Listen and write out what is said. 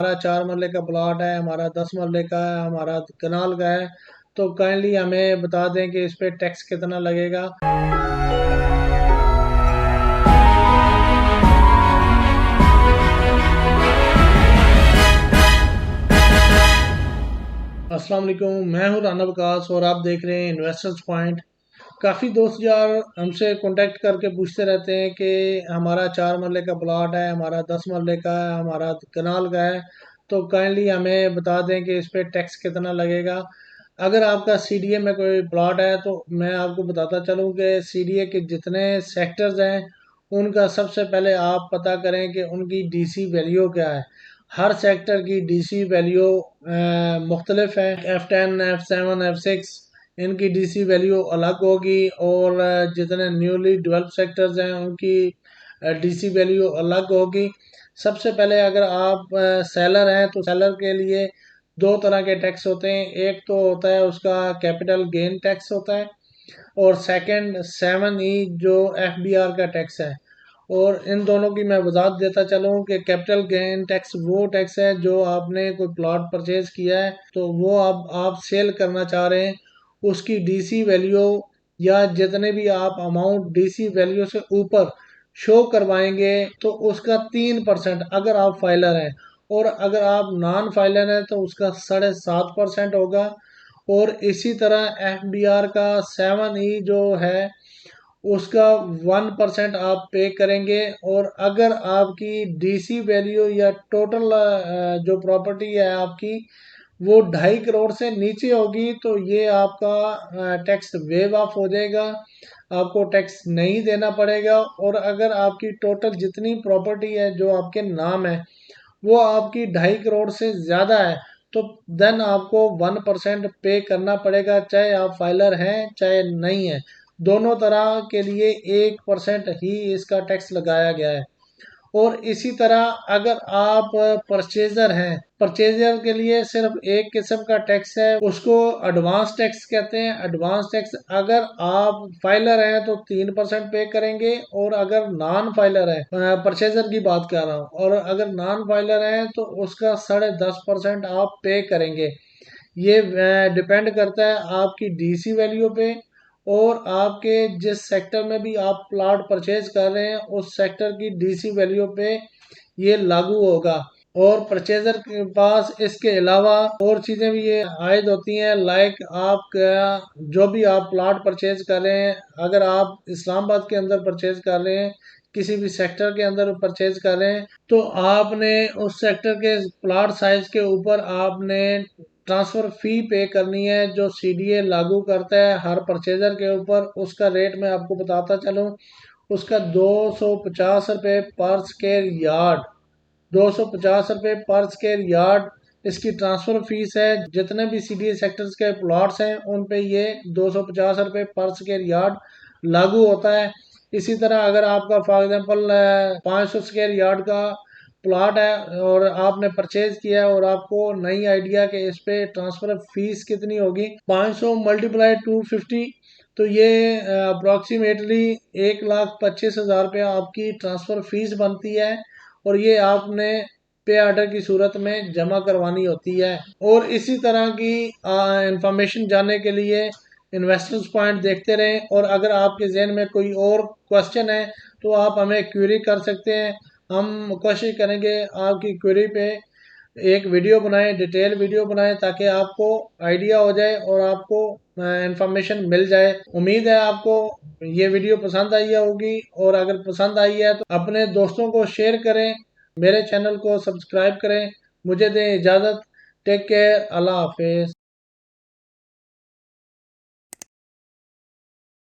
हमारा 4 मरले का प्लॉट है, हमारा 10 मरले का है, हमारा कनाल का है, तो काइंडली हमें बता दें कि इस पे टैक्स कितना लगेगा। अस्सलाम वालेकुम, मैं हूं राना विकास और आप देख रहे हैं इन्वेस्टर्स पॉइंट। काफ़ी दोस्त यार हमसे कांटेक्ट करके पूछते रहते हैं कि हमारा 4 मरले का प्लॉट है, हमारा 10 मरले का है, हमारा कनाल का है, तो काइंडली हमें बता दें कि इस पे टैक्स कितना लगेगा। अगर आपका सीडीए में कोई प्लॉट है तो मैं आपको बताता चलूँ कि सीडीए के जितने सेक्टर्स हैं उनका सबसे पहले आप पता करें कि उनकी डीसी वैल्यू क्या है। हर सेक्टर की डीसी वैल्यू मुख्तलिफ है। F10, F7, F6 इनकी डीसी वैल्यू अलग होगी और जितने न्यूली डेवलप सेक्टर्स हैं उनकी डीसी वैल्यू अलग होगी। सबसे पहले अगर आप सेलर हैं तो सेलर के लिए दो तरह के टैक्स होते हैं। एक तो होता है उसका कैपिटल गेन टैक्स होता है और सेकंड 7E जो एफबीआर का टैक्स है। और इन दोनों की मैं वजाहत देता चलूँ कि कैपिटल गेन टैक्स वो टैक्स है जो आपने कोई प्लॉट परचेज किया है तो वो अब आप सेल करना चाह रहे हैं, उसकी डीसी वैल्यू या जितने भी आप अमाउंट डीसी वैल्यू से ऊपर शो करवाएंगे तो उसका 3% अगर आप फाइलर हैं, और अगर आप नॉन फाइलर हैं तो उसका 7.5% होगा। और इसी तरह एफबीआर का 7E जो है उसका 1% आप पे करेंगे। और अगर आपकी डीसी वैल्यू या टोटल जो प्रॉपर्टी है आपकी वो 2.5 करोड़ से नीचे होगी तो ये आपका टैक्स वेव ऑफ हो जाएगा, आपको टैक्स नहीं देना पड़ेगा। और अगर आपकी टोटल जितनी प्रॉपर्टी है जो आपके नाम है वो आपकी 2.5 करोड़ से ज़्यादा है तो देन आपको 1% पे करना पड़ेगा, चाहे आप फाइलर हैं चाहे नहीं है। दोनों तरह के लिए 1% ही इसका टैक्स लगाया गया है। और इसी तरह अगर आप परचेजर हैं, परचेजर के लिए सिर्फ एक किस्म का टैक्स है, उसको एडवांस टैक्स कहते हैं। एडवांस टैक्स अगर आप फाइलर हैं तो 3% पे करेंगे, और अगर नॉन फाइलर है, परचेजर की बात कर रहा हूँ, और अगर नॉन फाइलर है तो उसका 10.5% आप पे करेंगे। ये डिपेंड करता है आपकी डीसी वैल्यू पे और आपके जिस सेक्टर में भी आप प्लॉट परचेज कर रहे हैं उस सेक्टर की डीसी वैल्यू पे ये लागू होगा। और परचेजर के पास इसके अलावा और चीज़ें भी ये आयद होती हैं, लाइक आप जो भी आप प्लॉट परचेज कर रहे हैं, अगर आप इस्लामाबाद के अंदर परचेज कर रहे हैं, किसी भी सेक्टर के अंदर परचेज कर रहे हैं, तो आपने उस सेक्टर के प्लॉट साइज के ऊपर आपने ट्रांसफ़र फ़ी पे करनी है जो सीडीए लागू करता है हर परचेजर के ऊपर। उसका रेट मैं आपको बताता चलूँ, उसका 250 रुपये पर स्क्वायर यार्ड, 250 रुपये पर स्क्वायर यार्ड इसकी ट्रांसफ़र फीस है। जितने भी सीडीए सेक्टर्स के प्लॉट्स हैं उन पे ये 250 रुपये पर स्क्वायर यार्ड लागू होता है। इसी तरह अगर आपका फॉर एग्जांपल 500 स्क्वायर यार्ड का प्लॉट है और आपने परचेज किया है और आपको नहीं आइडिया कि इस पे ट्रांसफ़र फीस कितनी होगी, 500 मल्टीप्लाई 250, तो ये अप्रॉक्सीमेटली 1,25,000 रुपया आपकी ट्रांसफ़र फीस बनती है और ये आपने पे ऑर्डर की सूरत में जमा करवानी होती है। और इसी तरह की इंफॉर्मेशन जानने के लिए इन्वेस्टर्स पॉइंट देखते रहें। और अगर आपके जहन में कोई और क्वेश्चन है तो आप हमें क्वेरी कर सकते हैं, हम कोशिश करेंगे आपकी क्वेरी पे एक वीडियो बनाएं, डिटेल वीडियो बनाएं, ताकि आपको आइडिया हो जाए और आपको इंफॉर्मेशन मिल जाए। उम्मीद है आपको ये वीडियो पसंद आई होगी, और अगर पसंद आई है तो अपने दोस्तों को शेयर करें, मेरे चैनल को सब्सक्राइब करें। मुझे दें इजाज़त। टेक केयर, अल्लाह हाफिज़।